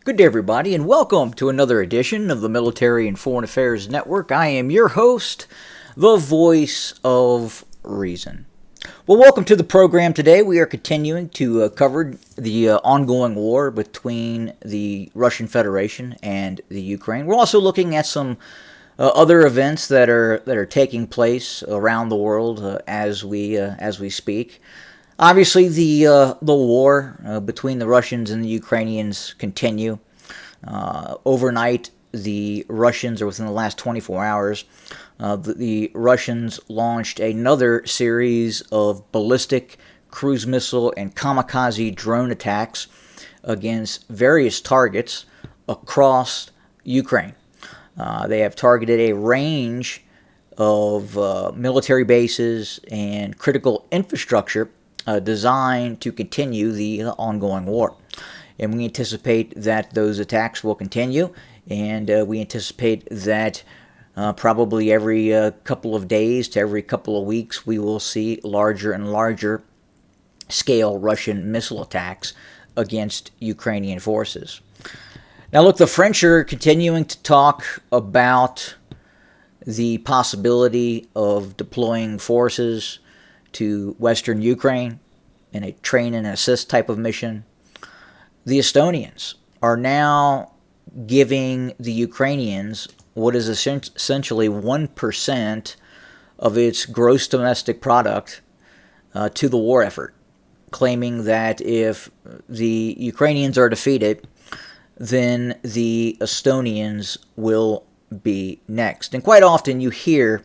Good day, everybody, and welcome to another edition of the Military and Foreign Affairs Network. I am your host, the voice of reason. Well, welcome to the program today. We are continuing to cover the ongoing war between the Russian Federation and the Ukraine. We're also looking at some other events that are taking place around the world as we speak. Obviously, the war between the Russians and the Ukrainians continue. Overnight, the Russians, or within the last 24 hours, the Russians launched another series of ballistic, cruise missile, and kamikaze drone attacks against various targets across Ukraine. They have targeted a range of military bases and critical infrastructure designed to continue the ongoing war. And we anticipate that those attacks will continue, and we anticipate that probably every couple of days to every couple of weeks we will see larger and larger scale Russian missile attacks against Ukrainian forces. Now look, the French are continuing to talk about the possibility of deploying forces to Western Ukraine in a train and assist type of mission. The Estonians are now giving the Ukrainians what is essentially 1% of its gross domestic product to the war effort, claiming that if the Ukrainians are defeated, then the Estonians will be next. And quite often you hear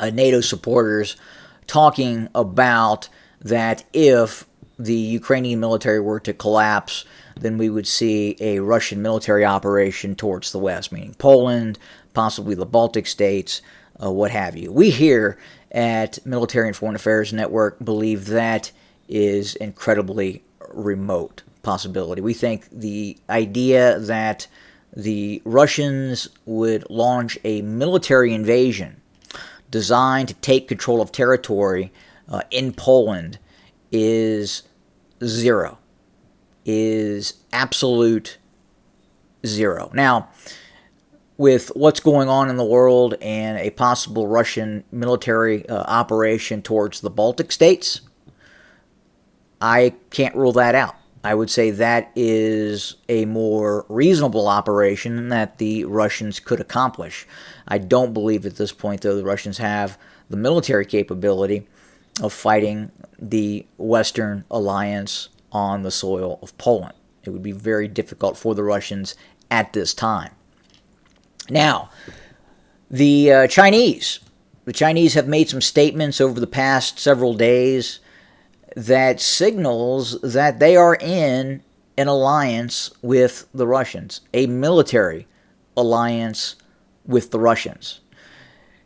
NATO supporters talking about that if the Ukrainian military were to collapse, then we would see a Russian military operation towards the west, meaning Poland, possibly the Baltic states, what have you. We here at Military and Foreign Affairs Network believe that is incredibly remote possibility. We think the idea that the Russians would launch a military invasion designed to take control of territory in Poland is zero, is absolute zero. Now, with what's going on in the world and a possible Russian military operation towards the Baltic states, I can't rule that out. I would say that is a more reasonable operation that the Russians could accomplish. I don't believe at this point, though, the Russians have the military capability of fighting the Western alliance on the soil of Poland. It would be very difficult for the Russians at this time. Now, the Chinese have made some statements over the past several days that signals that they are in an alliance with the Russians, a military alliance with the Russians.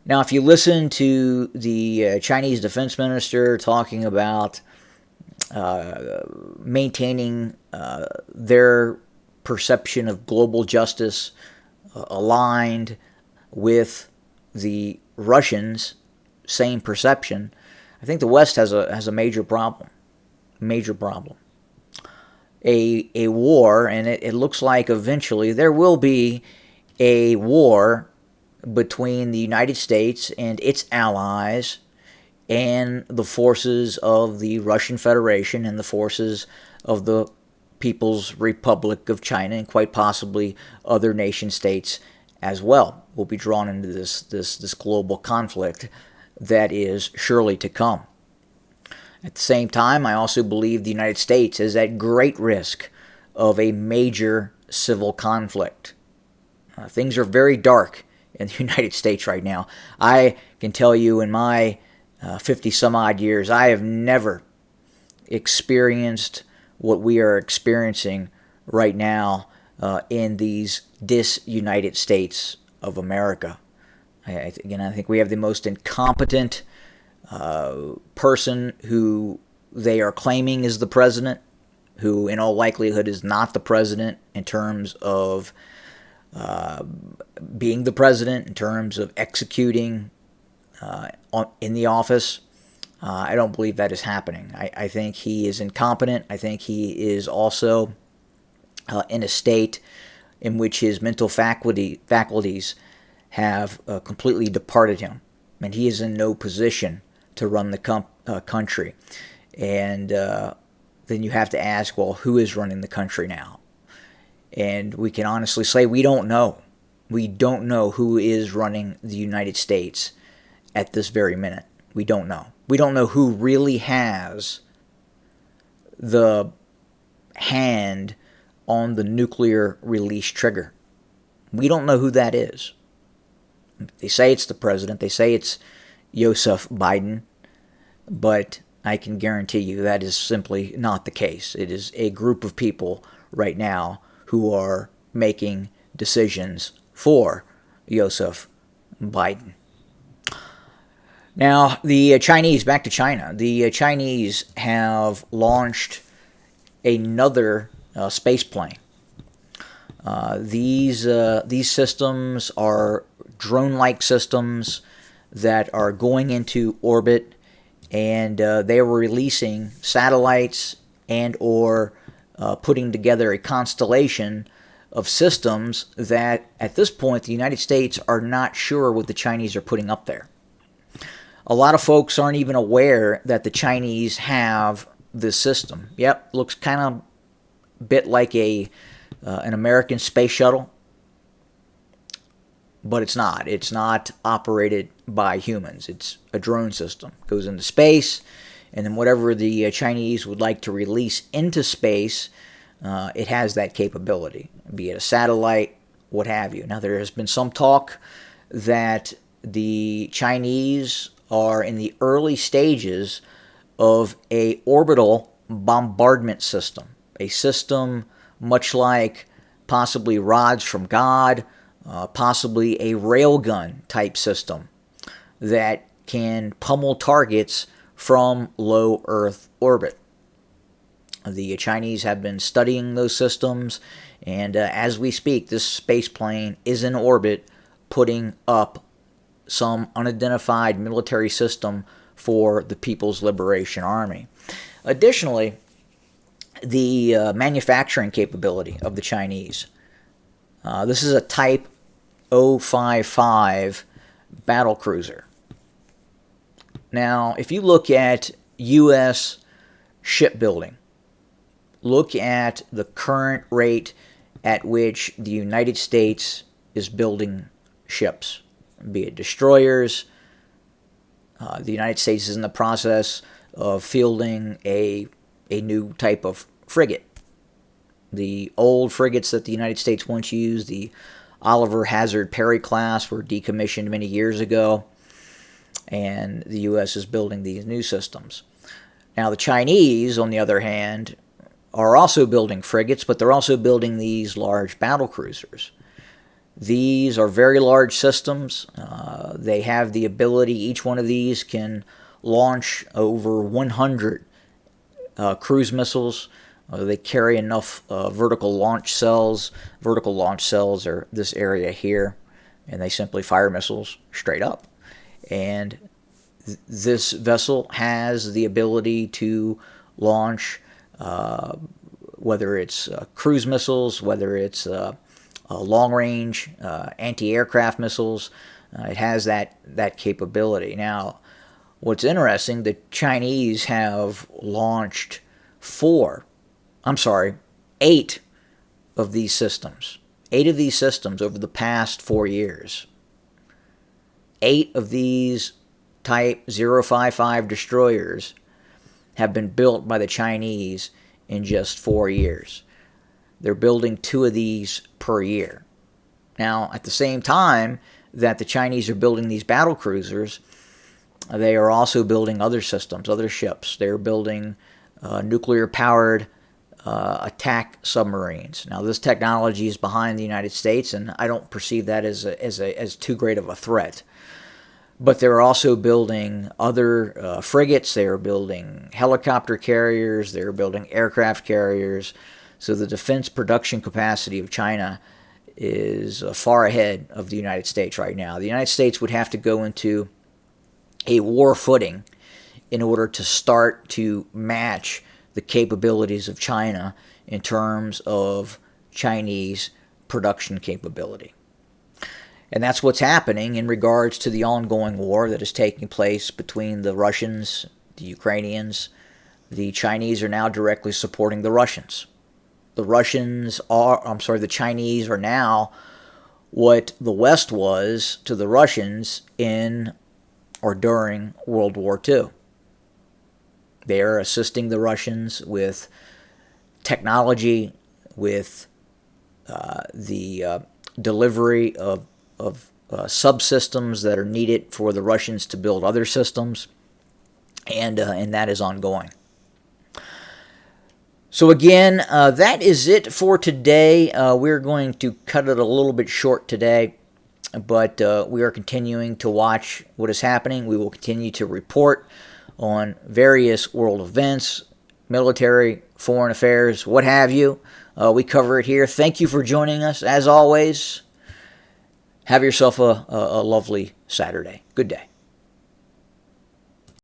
Now, if you listen to the Chinese defense minister talking about maintaining their perception of global justice aligned with the Russians' same perception, I think the West has a major problem. Major problem. A war, and it looks like eventually there will be a war between the United States and its allies and the forces of the Russian Federation and the forces of the People's Republic of China, and quite possibly other nation states as well, will be drawn into this global conflict that is surely to come. At the same time, I also believe the United States is at great risk of a major civil conflict. Things are very dark in the United States right now. I can tell you in my 50-some-odd years, I have never experienced what we are experiencing right now in these disunited states of America. I think we have the most incompetent person who they are claiming is the president, who in all likelihood is not the president in terms of being the president, in terms of executing in the office. I don't believe that is happening. I think he is incompetent. I think he is also in a state in which his mental faculties have completely departed him, and he is in no position to run the country. And then you have to ask, well, who is running the country now? And we can honestly say we don't know. We don't know who is running the United States at this very minute. We don't know. We don't know who really has the hand on the nuclear release trigger. We don't know who that is. They say it's the president. They say it's Joseph Biden. But I can guarantee you that is simply not the case. It is a group of people right now who are making decisions for Joseph Biden. Now, the Chinese, back to China. The Chinese have launched another space plane. These systems are drone-like systems that are going into orbit, and they are releasing satellites and or putting together a constellation of systems that, at this point, the United States are not sure what the Chinese are putting up there. A lot of folks aren't even aware that the Chinese have this system. Yep, looks kind of a bit like an American space shuttle, but it's not. It's not operated by humans. It's a drone system. It goes into space, and then whatever the Chinese would like to release into space, it has that capability, be it a satellite, what have you. Now, there has been some talk that the Chinese are in the early stages of a orbital bombardment system, a system much like possibly rods from God, possibly a railgun type system that can pummel targets from low Earth orbit. The Chinese have been studying those systems, and as we speak, this space plane is in orbit putting up some unidentified military system for the People's Liberation Army. Additionally, the manufacturing capability of the Chinese. This is a Type 055 battle cruiser. Now, if you look at U.S. shipbuilding, look at the current rate at which the United States is building ships, be it destroyers. The United States is in the process of fielding a new type of frigate. The old frigates that the United States once used, the Oliver Hazard Perry class, were decommissioned many years ago, and the U.S. is building these new systems. Now, the Chinese, on the other hand, are also building frigates, but they're also building these large battle cruisers. These are very large systems. They have the ability, each one of these can launch over 100 cruise missiles. They carry enough vertical launch cells. Vertical launch cells are this area here, and they simply fire missiles straight up. And this vessel has the ability to launch, whether it's cruise missiles, whether it's long-range anti-aircraft missiles. It has that capability. Now, what's interesting, the Chinese have launched 8 of these systems. 8 of these systems over the past 4 years. 8 of these Type 055 destroyers have been built by the Chinese in just 4 years. They're building 2 of these per year. Now, at the same time that the Chinese are building these battle cruisers, they are also building other systems, other ships. They're building nuclear-powered attack submarines. Now, this technology is behind the United States, and I don't perceive that as too great of a threat. But they're also building other frigates. They're building helicopter carriers. They're building aircraft carriers. So the defense production capacity of China is far ahead of the United States right now. The United States would have to go into a war footing in order to start to match the capabilities of China in terms of Chinese production capability. And that's what's happening in regards to the ongoing war that is taking place between the Russians, the Ukrainians. The Chinese are now directly supporting the Russians. The Chinese are now what the West was to the Russians in or during World War II. They are assisting the Russians with technology, with the delivery of subsystems that are needed for the Russians to build other systems, and that is ongoing. So again, that is it for today. We're going to cut it a little bit short today, but we are continuing to watch what is happening. We will continue to report on various world events, military, foreign affairs, what have you. We cover it here. Thank you for joining us. As always, have yourself a lovely Saturday. Good day.